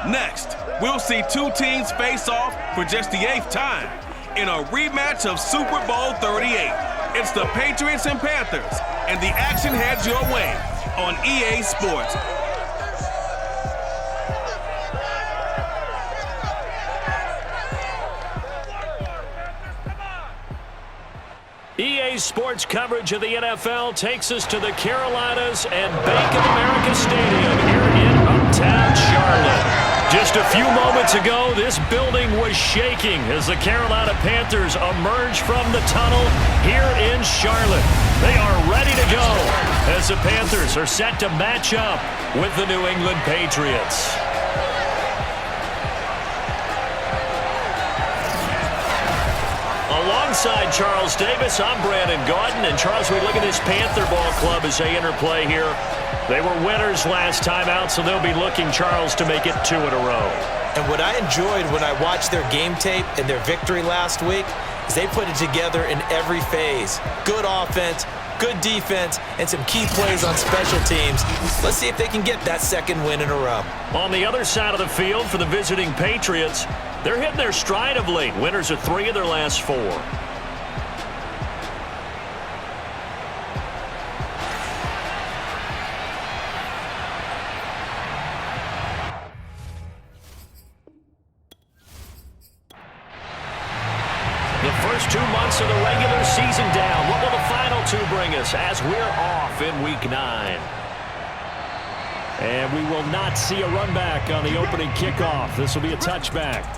Next, we'll see two teams face off for just the 8th time in a rematch of Super Bowl 38. It's the Patriots and Panthers, and the action heads your way on EA Sports. EA Sports coverage of the NFL takes us to the Carolinas and Bank of America Stadium here in Uptown Charlotte. Just a few moments ago, this building was shaking as the Carolina Panthers emerge from the tunnel here in Charlotte. They are ready to go as the Panthers are set to match up with the New England Patriots. Alongside Charles Davis, I'm Brandon Gaudin. And Charles, we look at this Panther ball club as they interplay here. They were winners last time out, so they'll be looking, Charles, to make it 2 in a row. And what I enjoyed when I watched their game tape and their victory last week is they put it together in every phase. Good offense, good defense, and some key plays on special teams. Let's see if they can get that 2nd win in a row. On the other side of the field for the visiting Patriots, they're hitting their stride of late. Winners of 3 of their last 4. The first 2 months of the regular season down. What will the final 2 bring us as we're off in Week 9? And we will not see a run back on the opening kickoff. This will be a touchback.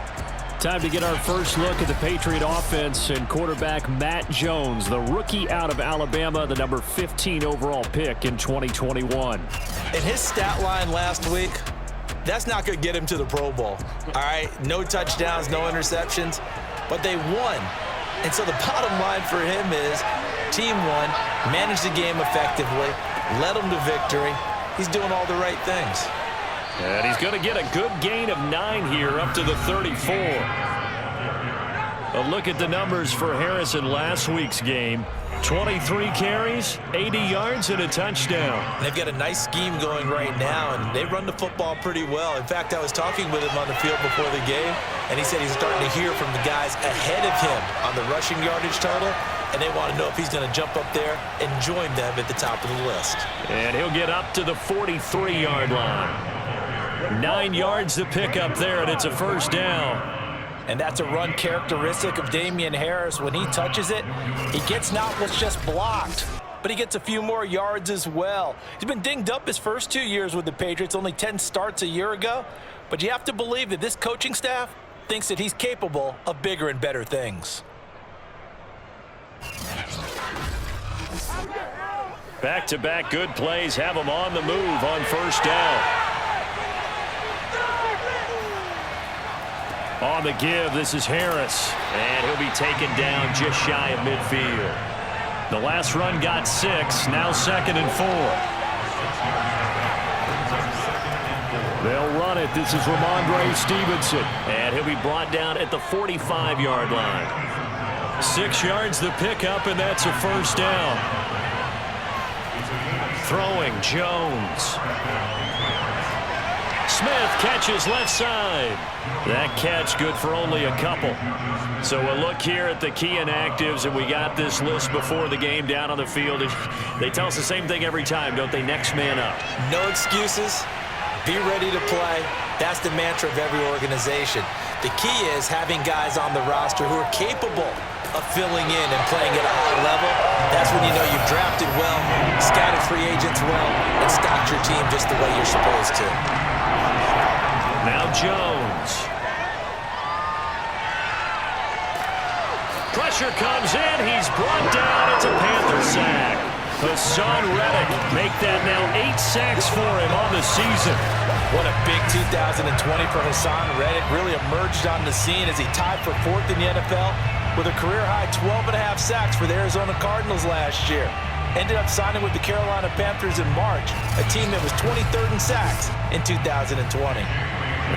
Time to get our first look at the Patriot offense and quarterback Matt Jones, the rookie out of Alabama, the number 15 overall pick in 2021. And his stat line last week, that's not going to get him to the Pro Bowl. All right, no touchdowns, no interceptions, but they won. And so the bottom line for him is team won, managed the game effectively, led them to victory. He's doing all the right things. And he's going to get a good gain of 9 here up to the 34. A look at the numbers for Harrison last week's game. 23 carries, 80 yards, and a touchdown. And they've got a nice scheme going right now, and they run the football pretty well. In fact, I was talking with him on the field before the game, and he said he's starting to hear from the guys ahead of him on the rushing yardage total, and they want to know if he's going to jump up there and join them at the top of the list. And he'll get up to the 43-yard line. 9 yards to pick up there, and it's a first down. And that's a run characteristic of Damian Harris. When he touches it, he gets not what's just blocked, but he gets a few more yards as well. He's been dinged up his first 2 years with the Patriots, only 10 starts a year ago. But you have to believe that this coaching staff thinks that he's capable of bigger and better things. Back-to-back good plays have him on the move on first down. On the give, this is Harris, and he'll be taken down just shy of midfield. The last run got 6, now 2nd and 4. They'll run it. This is Ramondre Stevenson, and he'll be brought down at the 45-yard line. 6 yards the pickup, and that's a first down. Throwing, Jones. Smith catches left side. That catch good for only a couple. So a look here at the key inactives, and we got this list before the game down on the field. They tell us the same thing every time, don't they? Next man up. No excuses. Be ready to play. That's the mantra of every organization. The key is having guys on the roster who are capable of filling in and playing at a high level. That's when you know you've drafted well, scouted free agents well, and stocked your team just the way you're supposed to. Now Jones. Pressure comes in. He's brought down. It's a Panther sack. Hassan Reddick make that now 8 sacks for him on the season. What a big 2020 for Hassan Reddick. Really emerged on the scene as he tied for 4th in the NFL with a career-high 12.5 sacks for the Arizona Cardinals last year. Ended up signing with the Carolina Panthers in March, a team that was 23rd in sacks in 2020.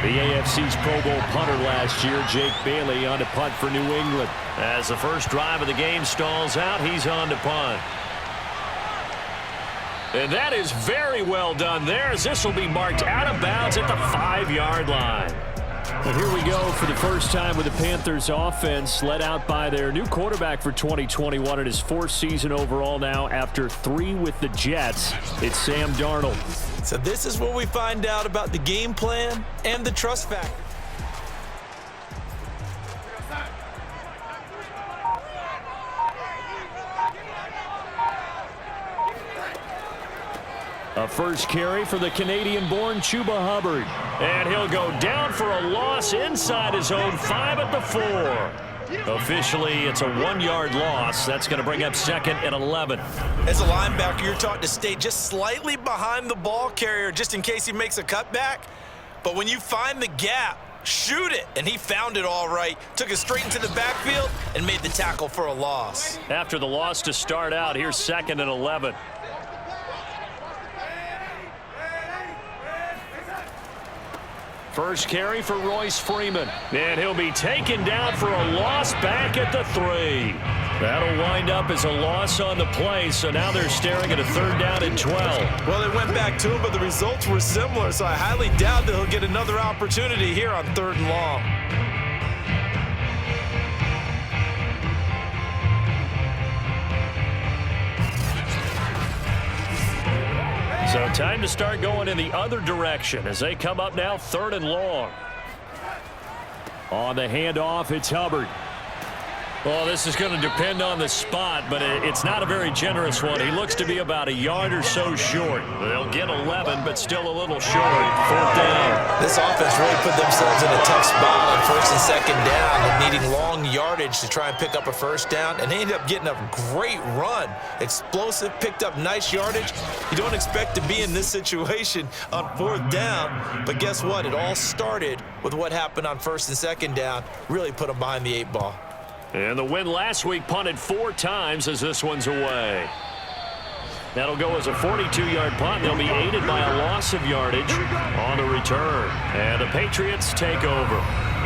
The AFC's Pro Bowl punter last year, Jake Bailey, on to punt for New England. As the first drive of the game stalls out, he's on to punt. And that is very well done there, as this will be marked out of bounds at the 5-yard line. And here we go for the first time with the Panthers offense, led out by their new quarterback for 2021 in his 4th season overall now after 3 with the Jets. It's Sam Darnold. So this is where we find out about the game plan and the trust factor. A first carry for the Canadian-born Chuba Hubbard. And he'll go down for a loss inside his own 5 at the 4. Officially, it's a 1-yard loss. That's going to bring up 2nd and 11. As a linebacker, you're taught to stay just slightly behind the ball carrier just in case he makes a cutback. But when you find the gap, shoot it. And he found it all right. Took it straight into the backfield and made the tackle for a loss. After the loss to start out, here's 2nd and 11. First carry for Royce Freeman. And he'll be taken down for a loss back at the 3. That'll wind up as a loss on the play, so now they're staring at a 3rd down and 12. Well, they went back to him, but the results were similar, so I highly doubt that he'll get another opportunity here on 3rd and long. So time to start going in the other direction as they come up now 3rd and long. On the handoff, it's Hubbard. Well, this is going to depend on the spot, but it's not a very generous one. He looks to be about a yard or so short. They'll get 11, but still a little short. 4th down. This offense really put themselves in a tough spot on 1st and 2nd down and needing long yardage to try and pick up a 1st down, and they ended up getting a great run. Explosive, picked up nice yardage. You don't expect to be in this situation on 4th down, but guess what? It all started with what happened on 1st and 2nd down. Really put them behind the 8 ball. And the win last week punted 4 times as this one's away. That'll go as a 42-yard punt. They'll be aided by a loss of yardage on the return. And the Patriots take over.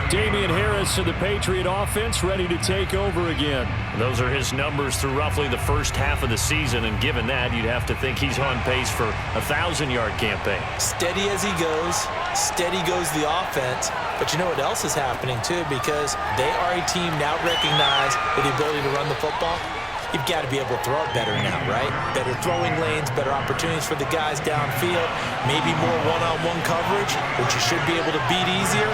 Damian Harris of the Patriot offense ready to take over again. Those are his numbers through roughly the first half of the season, and given that, you'd have to think he's on pace for a 1,000-yard campaign. Steady as he goes, steady goes the offense. But you know what else is happening, too, because they are a team now recognized with the ability to run the football. You've got to be able to throw it better now, right? Better throwing lanes, better opportunities for the guys downfield, maybe more one-on-one coverage, which you should be able to beat easier.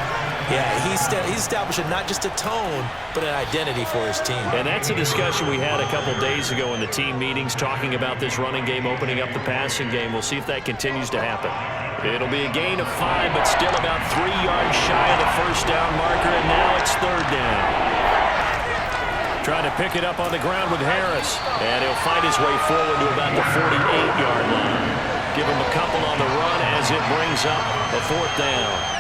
Yeah, he's establishing not just a tone, but an identity for his team. And that's a discussion we had a couple days ago in the team meetings, talking about this running game, opening up the passing game. We'll see if that continues to happen. It'll be a gain of 5, but still about 3 yards shy of the 1st down marker, and now it's 3rd down. Trying to pick it up on the ground with Harris, and he'll fight his way forward to about the 48-yard line. Give him a couple on the run as it brings up a 4th down.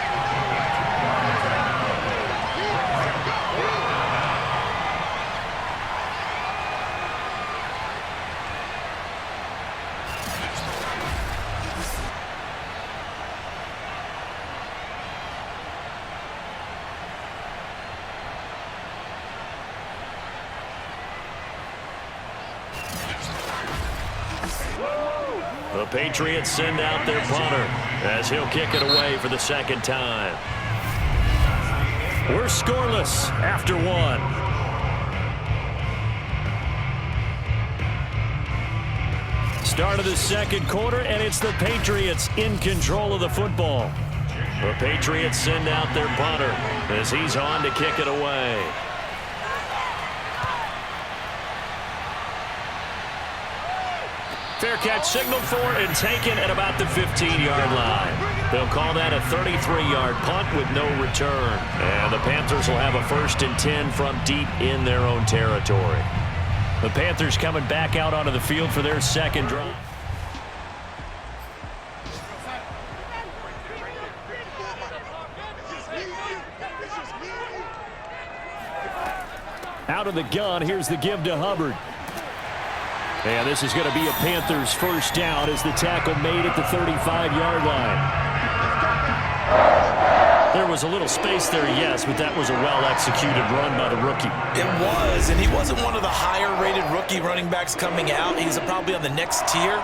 The Patriots send out their punter as he'll kick it away for the 2nd time. We're scoreless after 1. Start of the 2nd quarter, and it's the Patriots in control of the football. The Patriots send out their punter as he's on to kick it away. Fair catch signaled for and taken at about the 15-yard line. They'll call that a 33-yard punt with no return. And the Panthers will have a 1st and 10 from deep in their own territory. The Panthers coming back out onto the field for their 2nd drive. Out of the gun, here's the give to Hubbard. And this is going to be a Panthers 1st down as the tackle made at the 35-yard line. There was a little space there, yes, but that was a well-executed run by the rookie. It was, and he wasn't one of the higher-rated rookie running backs coming out. He's probably on the next tier.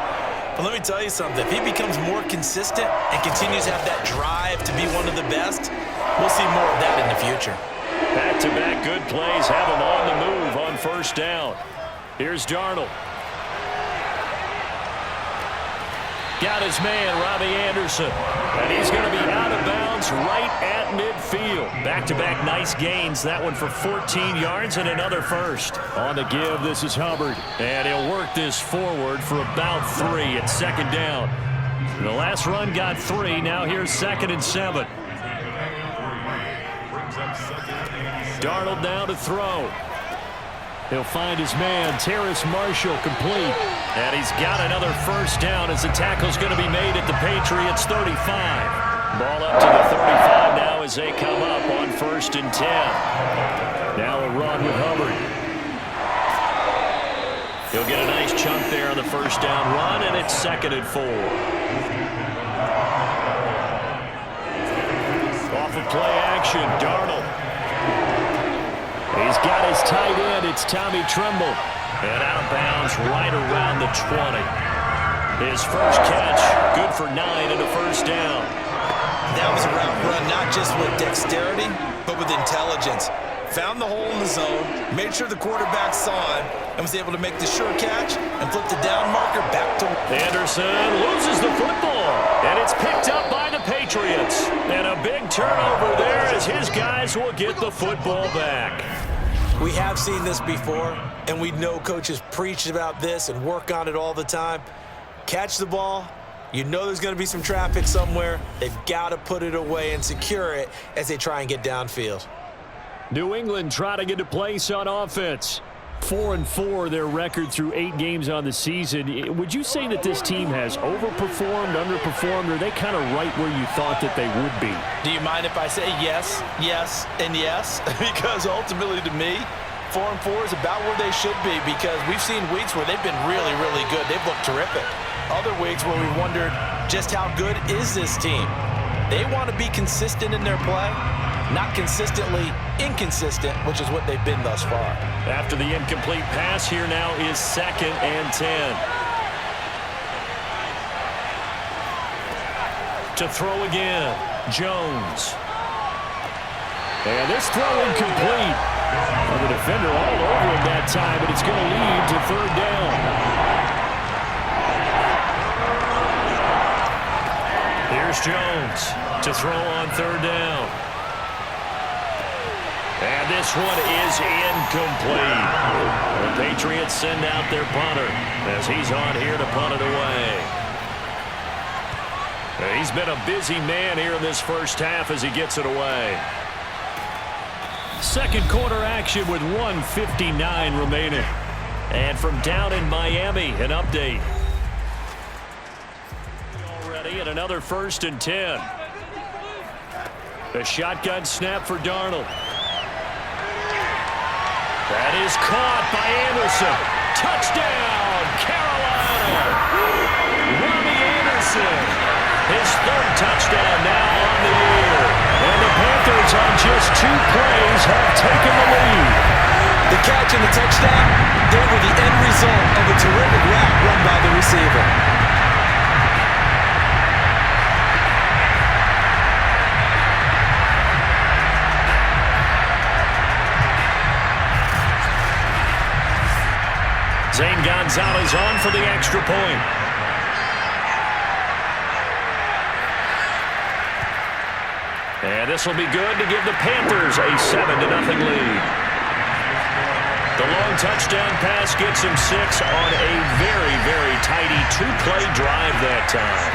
But let me tell you something. If he becomes more consistent and continues to have that drive to be one of the best, we'll see more of that in the future. Back-to-back good plays have him on the move on first down. Here's Darnold. Got his man, Robbie Anderson. And he's going to be out of bounds right at midfield. Back-to-back nice gains. That one for 14 yards and another first. On the give, this is Hubbard. And he'll work this forward for about 3 at second down. The last run got 3. Now here's 2nd and 7. Darnold now to throw. He'll find his man, Terrace Marshall, complete. And he's got another first down as the tackle's going to be made at the Patriots 35. Ball up to the 35 now as they come up on 1st and 10. Now a run with Hubbard. He'll get a nice chunk there on the first down run, and it's 2nd and 4. Off of play action, Darnold. He's got his tight end. It's Tommy Tremble. And out of bounds right around the 20. His first catch, good for 9 and a first down. That was a route run not just with dexterity, but with intelligence. Found the hole in the zone, made sure the quarterback saw him, and was able to make the sure catch and flip the down marker back to... Anderson loses the football, and it's picked up by the Patriots. And a big turnover there as his guys will get the football back. We have seen this before, and we know coaches preach about this and work on it all the time. Catch the ball. You know there's going to be some traffic somewhere. They've got to put it away and secure it as they try and get downfield. New England trying to get a place on offense. 4-4 their record through 8 games on the season. Would you say that this team has overperformed, underperformed, or are they kind of right where you thought that they would be? Do you mind if I say yes, yes, and yes? Because ultimately to me, 4-4 is about where they should be, because we've seen weeks where they've been really, really good. They've looked terrific. Other weeks where we wondered just how good is this team. They want to be consistent in their play, not consistently inconsistent, which is what they've been thus far. After the incomplete pass, here now is 2nd and 10. To throw again, Jones. And this throw incomplete. Well, the defender all over him that time, but it's going to lead to 3rd down. Here's Jones to throw on 3rd down. And this one is incomplete. The Patriots send out their punter as he's on here to punt it away. He's been a busy man here in this first half as he gets it away. Second quarter action with 1:59 remaining. And from down in Miami, an update. Already at another 1st and 10. A shotgun snap for Darnold. That is caught by Anderson. Touchdown, Carolina. Robbie Anderson. His 3rd touchdown now on the year. And the Panthers on just 2 plays have taken the lead. The catch and the touchdown, they were the end result of a terrific route run by the receiver. Zane Gonzalez on for the extra point. And this will be good to give the Panthers a 7-0 lead. The long touchdown pass gets him 6 on a very, very tidy 2-play drive that time.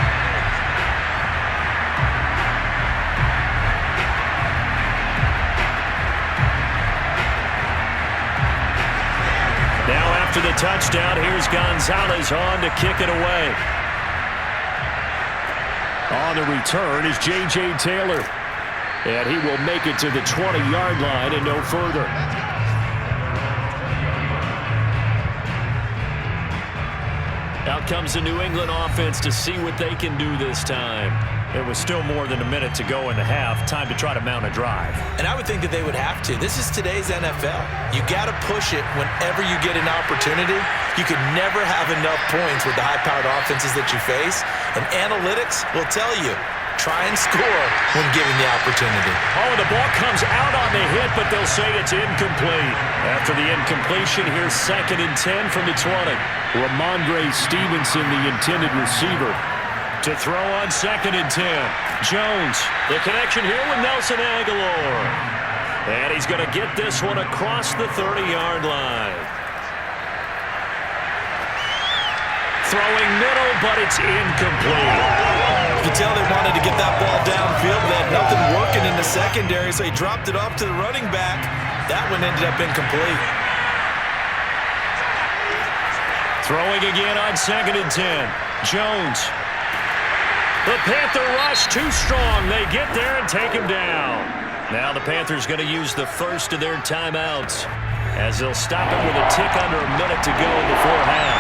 Now after the touchdown, here's Gonzalez on to kick it away. On the return is J.J. Taylor. And he will make it to the 20-yard line and no further. Out comes the New England offense to see what they can do this time. It was still more than a minute to go in the half. Time to try to mount a drive. And I would think that they would have to. This is today's NFL. You got to push it whenever you get an opportunity. You can never have enough points with the high-powered offenses that you face. And analytics will tell you, try and score when given the opportunity. Oh, and the ball comes out on the hit, but they'll say it's incomplete. After the incompletion, here's 2nd and 10 from the 20. Ramondre Stevenson, the intended receiver. To throw on 2nd and 10. Jones, the connection here with Nelson Aguilar. And he's going to get this one across the 30-yard line. Throwing middle, but it's incomplete. You can tell they wanted to get that ball downfield. They had nothing working in the secondary, so he dropped it off to the running back. That one ended up incomplete. Throwing again on 2nd and 10. Jones. The Panther rush too strong. They get there and take him down. Now the Panthers going to use the first of their timeouts as they'll stop it with a tick under a minute to go before half.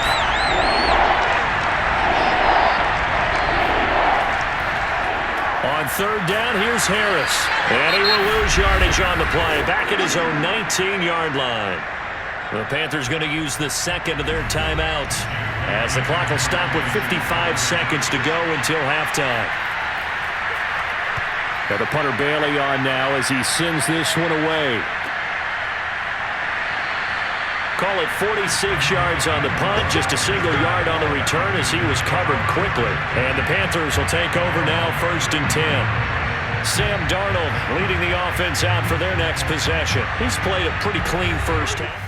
On 3rd down, here's Harris. And he will lose yardage on the play. Back at his own 19-yard line. The Panthers going to use the second of their timeouts as the clock will stop with 55 seconds to go until halftime. Got the punter Bailey on now as he sends this one away. Call it 46 yards on the punt, just a single yard on the return as he was covered quickly. And the Panthers will take over now 1st and 10. Sam Darnold leading the offense out for their next possession. He's played a pretty clean first half.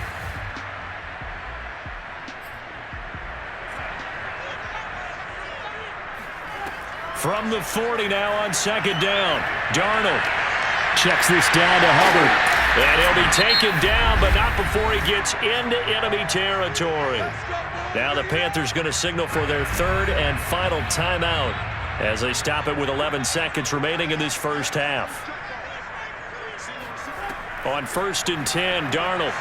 From the 40 now on 2nd down. Darnold checks this down to Hubbard. And he'll be taken down, but not before he gets into enemy territory. Now the Panthers going to signal for their 3rd and final timeout as they stop it with 11 seconds remaining in this first half. On 1st and 10, Darnold.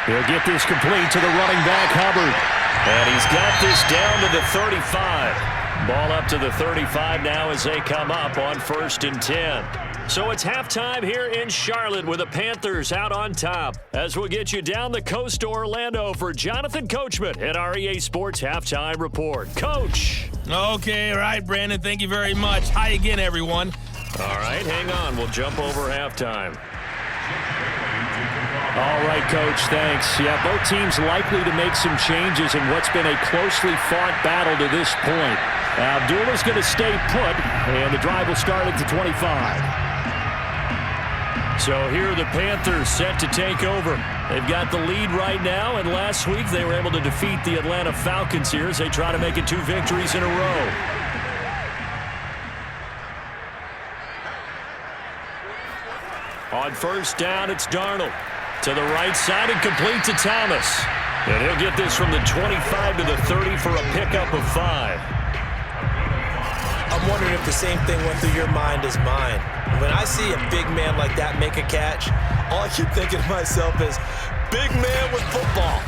He'll get this complete to the running back, Hubbard. And he's got this down to the 35. Ball up to the 35 now as they come up on 1st and 10. So it's halftime here in Charlotte with the Panthers out on top. As we'll get you down the coast to Orlando for Jonathan Coachman at our EA Sports Halftime Report. Coach. Okay, all right, Brandon. Thank you very much. Hi again, everyone. All right, hang on. We'll jump over halftime. All right, Coach, thanks. Yeah, both teams likely to make some changes in what's been a closely fought battle to this point. Abdullah's going to stay put, and the drive will start at the 25. So here are the Panthers set to take over. They've got the lead right now, and last week they were able to defeat the Atlanta Falcons here as they try to make it 2 victories in a row. On 1st down, it's Darnold. To the right side and complete to Thomas. And he'll get this from the 25 to the 30 for a pickup of 5. I'm wondering if the same thing went through your mind as mine. When I see a big man like that make a catch, all I keep thinking to myself is, big man with football.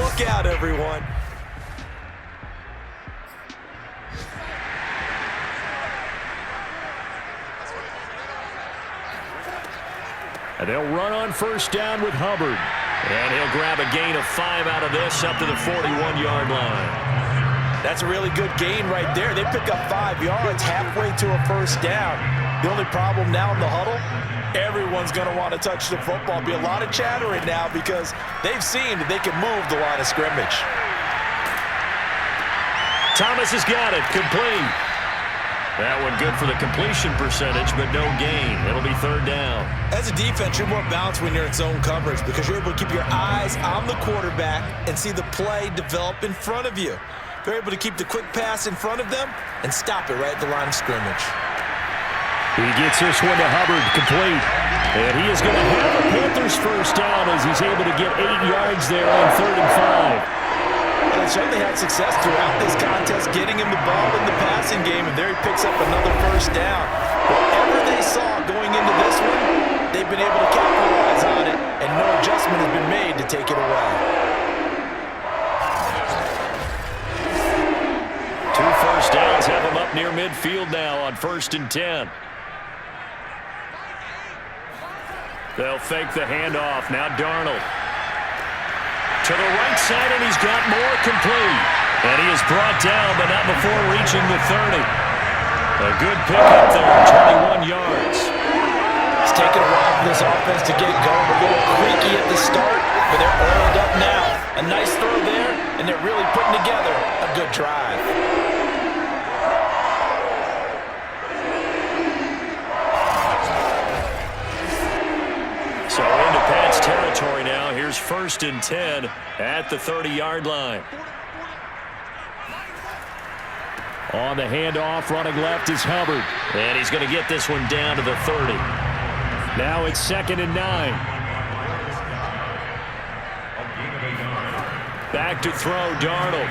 Look out, everyone. And they'll run on 1st down with Hubbard. And he'll grab a gain of 5 out of this up to the 41-yard line. That's a really good gain right there. They pick up 5 yards halfway to a 1st down. The only problem now in the huddle, everyone's going to want to touch the football. Be a lot of chattering now because they've seen that they can move the line of scrimmage. Thomas has got it. Complete. That one good for the completion percentage, but no gain. It'll be 3rd down. As a defense, you're more balanced when you're in zone coverage because you're able to keep your eyes on the quarterback and see the play develop in front of you. They're able to keep the quick pass in front of them and stop it right at the line of scrimmage. He gets this one to Hubbard, complete. And he is going to have a Panthers 1st down as he's able to get 8 yards there on 3rd and 5. They certainly had success throughout this contest, getting him the ball in the passing game, and there he picks up another 1st down. Whatever they saw going into this one, they've been able to capitalize on it, and no adjustment has been made to take it away. 2 first downs have him up up near midfield now on 1st and 10. They'll fake the handoff. Now Darnold. To the right side, and he's got more complete. And he is brought down, but not before reaching the 30. A good pickup there, 21 yards. It's taken a while for this offense to get going. A little creaky at the start, but they're oiled up now. A nice throw there, and they're really putting together a good drive. So into Pat's territory now. Here's 1st and 10 at the 30-yard line. On the handoff, running left is Hubbard. And he's going to get this one down to the 30. Now it's 2nd and 9. Back to throw, Darnold.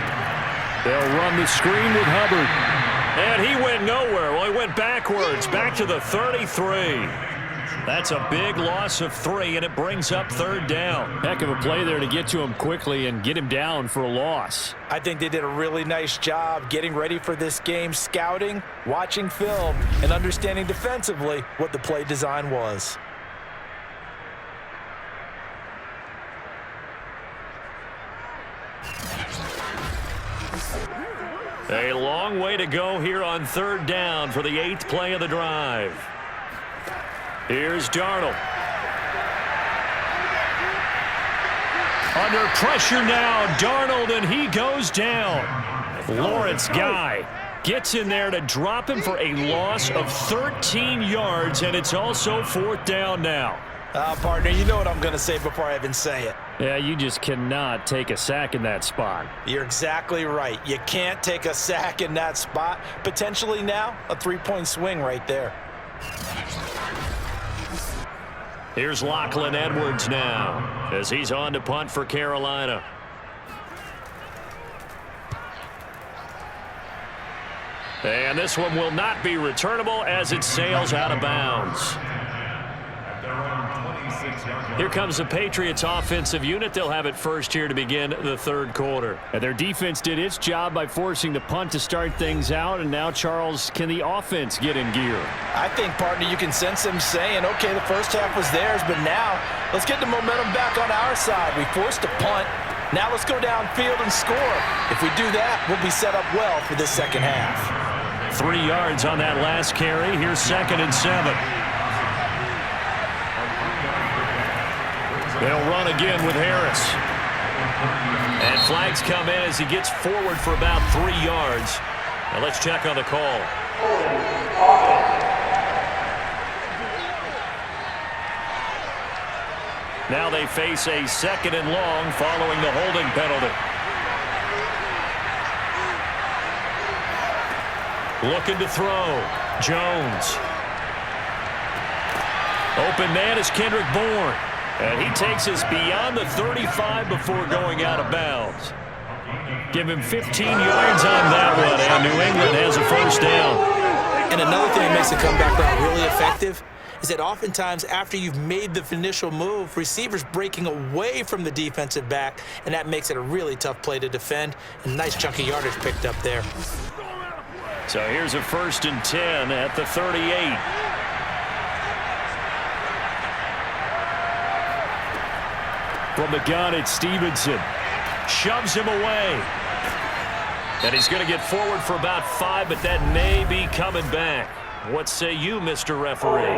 They'll run the screen with Hubbard. And he went nowhere. Well, he went backwards, back to the 33. That's a big loss of 3, and it brings up 3rd down. Heck of a play there to get to him quickly and get him down for a loss. I think they did a really nice job getting ready for this game, scouting, watching film, and understanding defensively what the play design was. A long way to go here on 3rd down for the 8th play of the drive. Here's Darnold. Under pressure now, Darnold, and he goes down. Lawrence Guy gets in there to drop him for a loss of 13 yards, and it's also 4th down now. Partner, you know what I'm going to say before I even say it. Yeah, you just cannot take a sack in that spot. You're exactly right. You can't take a sack in that spot. Potentially now, a 3-point swing right there. Here's Lachlan Edwards now as he's on to punt for Carolina. And this one will not be returnable as it sails out of bounds. Here comes the Patriots offensive unit. They'll have it first here to begin the 3rd quarter. And their defense did its job by forcing the punt to start things out. And now, Charles, can the offense get in gear? I think, partner, you can sense them saying, okay, the first half was theirs, but now let's get the momentum back on our side. We forced a punt. Now let's go downfield and score. If we do that, we'll be set up well for this second half. 3 yards on that last carry. Here's 2nd and 7. They'll run again with Harris. And flags come in as he gets forward for about 3 yards. Now let's check on the call. Now they face a 2nd and long following the holding penalty. Looking to throw. Jones. Open man is Kendrick Bourne. And he takes us beyond the 35 before going out of bounds. Give him 15 yards on that one, and New England has a 1st down. And another thing that makes the comeback route really effective is that oftentimes after you've made the initial move, receivers breaking away from the defensive back, and that makes it a really tough play to defend. And nice chunk of yardage picked up there. So here's a 1st and 10 at the 38. From the gun, it's Stevenson. Shoves him away. And he's going to get forward for about 5, but that may be coming back. What say you, Mr. Referee?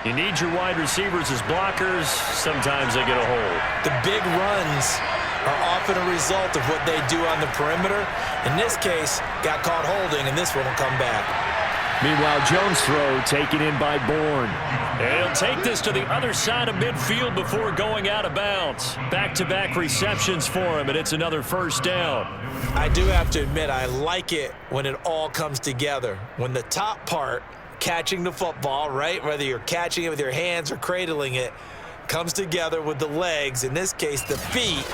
You need your wide receivers as blockers. Sometimes they get a hold. The big runs are often a result of what they do on the perimeter. In this case, got caught holding, and this one will come back. Meanwhile, Jones' throw taken in by Bourne. And he'll take this to the other side of midfield before going out of bounds. Back-to-back receptions for him, and it's another 1st down. I do have to admit, I like it when it all comes together. When the top part, catching the football, right, whether you're catching it with your hands or cradling it, comes together with the legs, in this case the feet,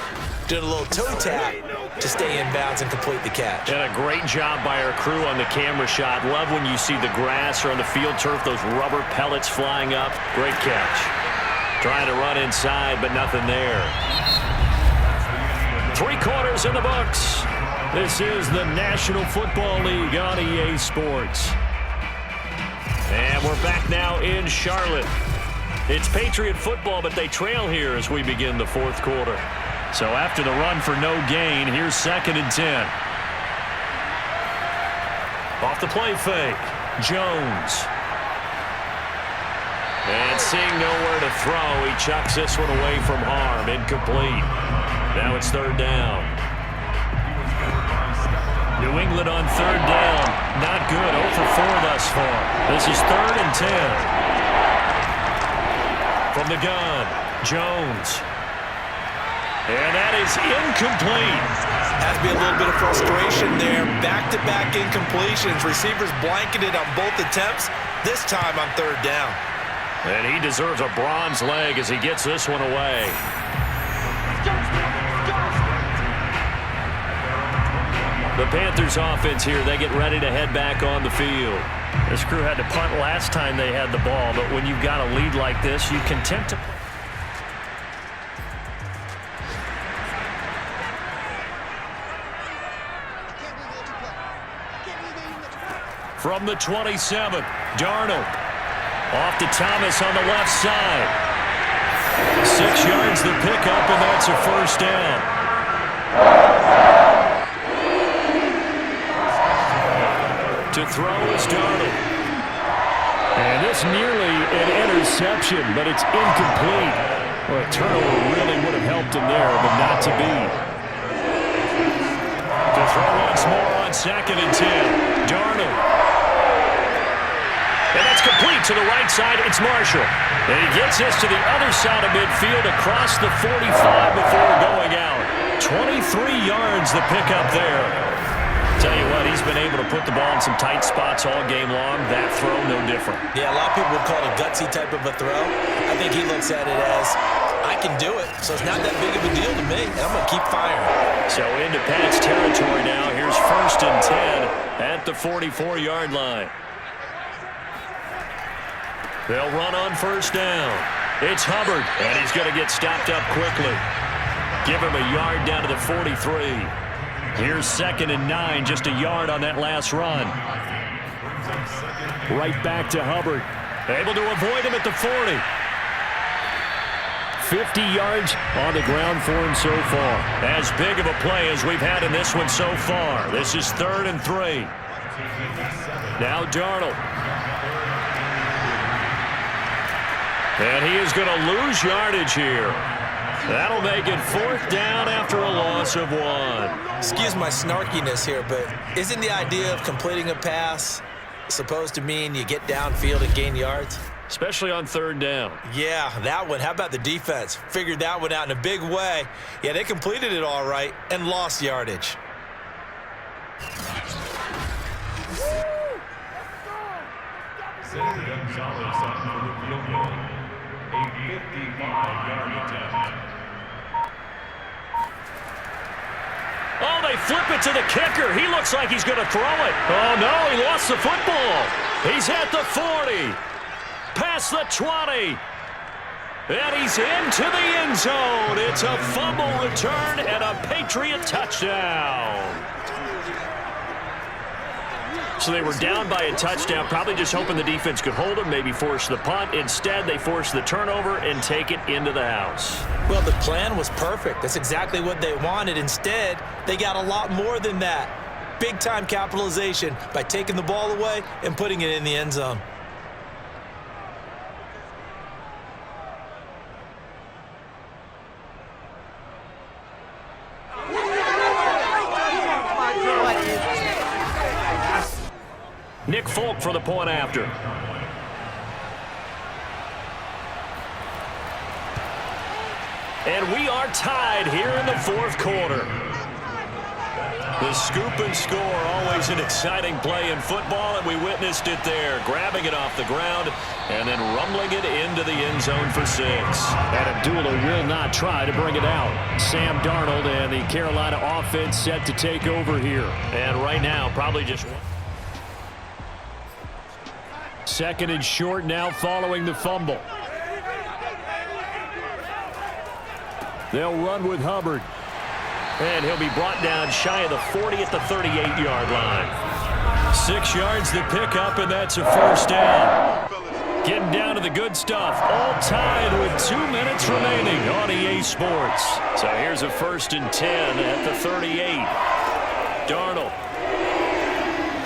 doing a little toe tap to stay in bounds and complete the catch. And a great job by our crew on the camera shot. Love when you see the grass or on the field turf, those rubber pellets flying up. Great catch. Trying to run inside, but nothing there. 3 quarters in the books. This is the National Football League on EA Sports. And we're back now in Charlotte. It's Patriot football, but they trail here as we begin the 4th quarter. So after the run for no gain, here's 2nd and 10. Off the play fake, Jones. And seeing nowhere to throw, he chucks this one away from harm. Incomplete. Now it's 3rd down. New England on 3rd down. Not good. 0 for 4 thus far. This is 3rd and 10. From the gun, Jones. And that is incomplete. Has to be a little bit of frustration there. Back-to-back incompletions. Receivers blanketed on both attempts. This time on 3rd down. And he deserves a bronze leg as he gets this one away. The Panthers offense here, they get ready to head back on the field. This crew had to punt last time they had the ball, but when you've got a lead like this, you can tend to... From the 27, Darnold. Off to Thomas on the left side. 6 yards the pickup, and that's a 1st down. To throw is Darnold. And this nearly an interception, but it's incomplete. Well, a turnover really would have helped him there, but not to be. To throw once more on 2nd and 10. Darnold. And that's complete to the right side. It's Marshall. And he gets this to the other side of midfield across the 45 before going out. 23 yards the pickup there. Tell you what, he's been able to put the ball in some tight spots all game long. That throw, no different. Yeah, a lot of people would call it a gutsy type of a throw. I think he looks at it as, I can do it, so it's not that big of a deal to me, and I'm going to keep firing. So into Pat's territory now. Here's 1st and 10 at the 44-yard line. They'll run on 1st down. It's Hubbard, and he's going to get stopped up quickly. Give him a yard down to the 43. Here's 2nd and 9, just a yard on that last run. Right back to Hubbard. Able to avoid him at the 40. 50 yards on the ground for him so far. As big of a play as we've had in this one so far. This is 3rd and 3. Now Darnold. And he is going to lose yardage here. That'll make it 4th down after a loss of 1. Excuse my snarkiness here, but isn't the idea of completing a pass supposed to mean you get downfield and gain yards? Especially on 3rd down. Yeah, that one. How about the defense? Figured that one out in a big way. Yeah, they completed it all right and lost yardage. A 55-yard attempt. Oh, they flip it to the kicker. He looks like he's going to throw it. Oh, no, he lost the football. He's at the 40. Past the 20. And he's into the end zone. It's a fumble return and a Patriot touchdown. So they were down by a touchdown, probably just hoping the defense could hold them, maybe force the punt. Instead, they force the turnover and take it into the house. Well, the plan was perfect. That's exactly what they wanted. Instead, they got a lot more than that. Big-time capitalization by taking the ball away and putting it in the end zone. Nick Folk for the point after. And we are tied here in the 4th quarter. The scoop and score, always an exciting play in football, and we witnessed it there, grabbing it off the ground and then rumbling it into the end zone for 6. And Abdullah will not try to bring it out. Sam Darnold and the Carolina offense set to take over here. And right now, probably just one. 2nd and short now following the fumble. They'll run with Hubbard. And he'll be brought down shy of the 40 at the 38-yard line. 6 yards to pick up, and that's a first down. Getting down to the good stuff. All tied with 2 minutes remaining on EA Sports. So here's a 1st and 10 at the 38. Darnold.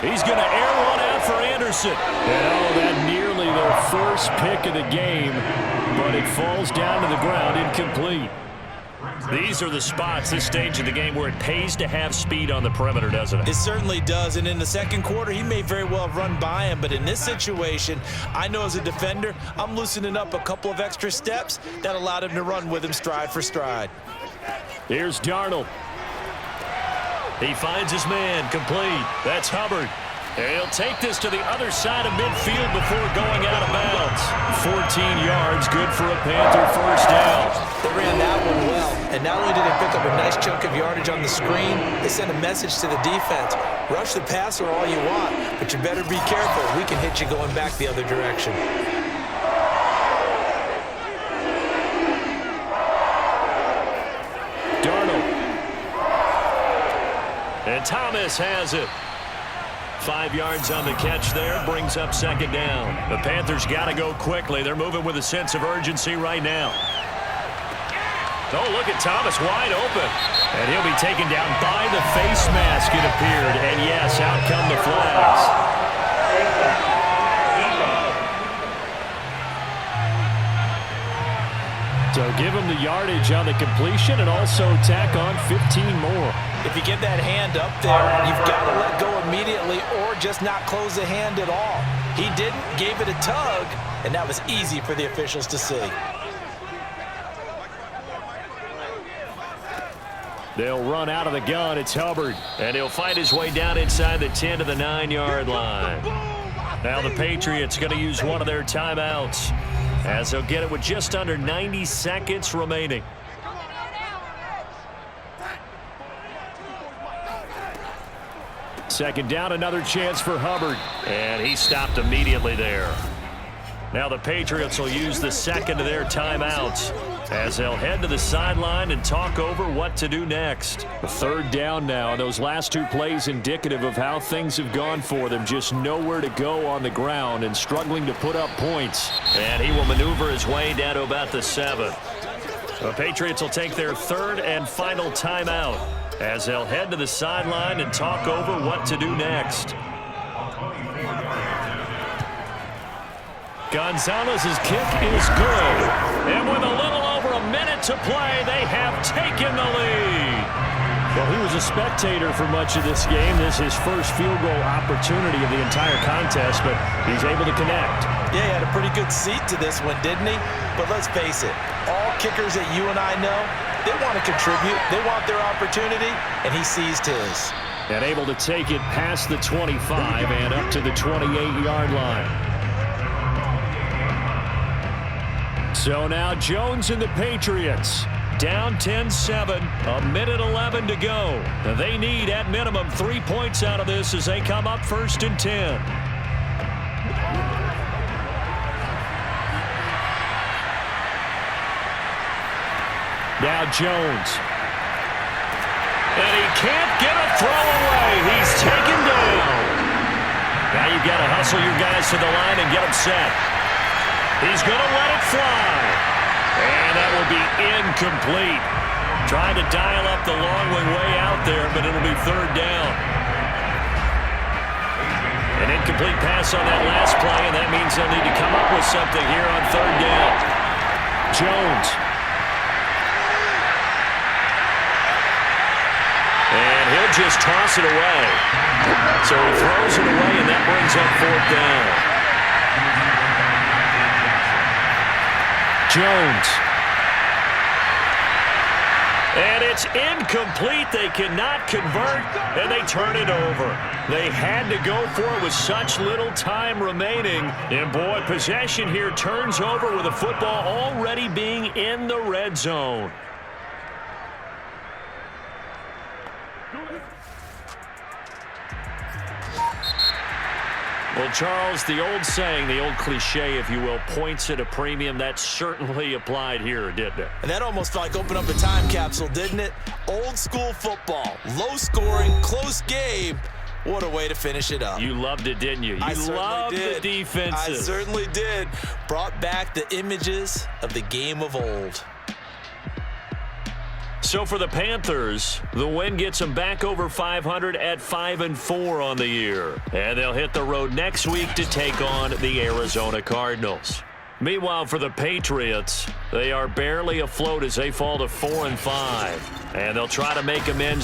He's going to air one out for Anderson. And that nearly their first pick of the game, but it falls down to the ground incomplete. These are the spots, this stage of the game, where it pays to have speed on the perimeter, doesn't it? It certainly does, and in the second quarter, he may very well have run by him, but in this situation, I know as a defender, I'm loosening up a couple of extra steps that allowed him to run with him stride for stride. Here's Darnold. He finds his man, complete. That's Hubbard. And he'll take this to the other side of midfield before going out of bounds. 14 yards, good for a Panther first down. They ran that one well, and not only did they pick up a nice chunk of yardage on the screen, they sent a message to the defense. Rush the passer all you want, but you better be careful. We can hit you going back the other direction. Darnold. And Thomas has it. 5 yards on the catch there, brings up second down. The Panthers got to go quickly. They're moving with a sense of urgency right now. Oh, look at Thomas wide open. And he'll be taken down by the face mask, it appeared. And yes, out come the flags. So give him the yardage on the completion and also tack on 15 more. If you get that hand up there, you've got to let go immediately or just not close the hand at all. He didn't, gave it a tug, and that was easy for the officials to see. They'll run out of the gun. It's Hubbard. And he'll fight his way down inside the 10 to the 9-yard line. Now the Patriots going to use one of their timeouts, as they'll get it with just under 90 seconds remaining. Second down, another chance for Hubbard. And he stopped immediately there. Now the Patriots will use the second of their timeouts, as they'll head to the sideline and talk over what to do next. The third down now, and those last 2 plays indicative of how things have gone for them. Just nowhere to go on the ground and struggling to put up points. And he will maneuver his way down to about the 7. The Patriots will take their third and final timeout, as they'll head to the sideline and talk over what to do next. Gonzalez's kick is good. And with a little over a minute to play, they have taken the lead. Well, he was a spectator for much of this game. This is his first field goal opportunity of the entire contest, but he's able to connect. Yeah, he had a pretty good seat to this one, didn't he? But let's face it, all kickers that you and I know, they want to contribute. They want their opportunity, and he seized his. And able to take it past the 25 and up to the 28-yard line. So now Jones and the Patriots down 10-7, a minute 11 to go. They need at minimum 3 points out of this as they come up 1st and 10. Now Jones. And he can't get a throw away. He's taken down. Now you've got to hustle your guys to the line and get them set. He's going to let it fly. And that will be incomplete. Trying to dial up the long way out there, but it'll be third down. An incomplete pass on that last play, and that means they'll need to come up with something here on third down. Jones. And he'll just toss it away. So he throws it away, and that brings up fourth down. Jones. And it's incomplete. They cannot convert, and they turn it over. They had to go for it with such little time remaining. And, boy, possession here turns over with the football already being in the red zone. Well, Charles, the old saying, the old cliche, if you will, points at a premium, that certainly applied here, didn't it? And that almost like opened up a time capsule, didn't it? Old school football, low scoring, close game. What a way to finish it up. You loved it, didn't you? You loved the defenses. I certainly did. Brought back the images of the game of old. So for the Panthers, the win gets them back over 500 at 5-4 on the year. And they'll hit the road next week to take on the Arizona Cardinals. Meanwhile, for the Patriots, they are barely afloat as they fall to 4-5. And they'll try to make amends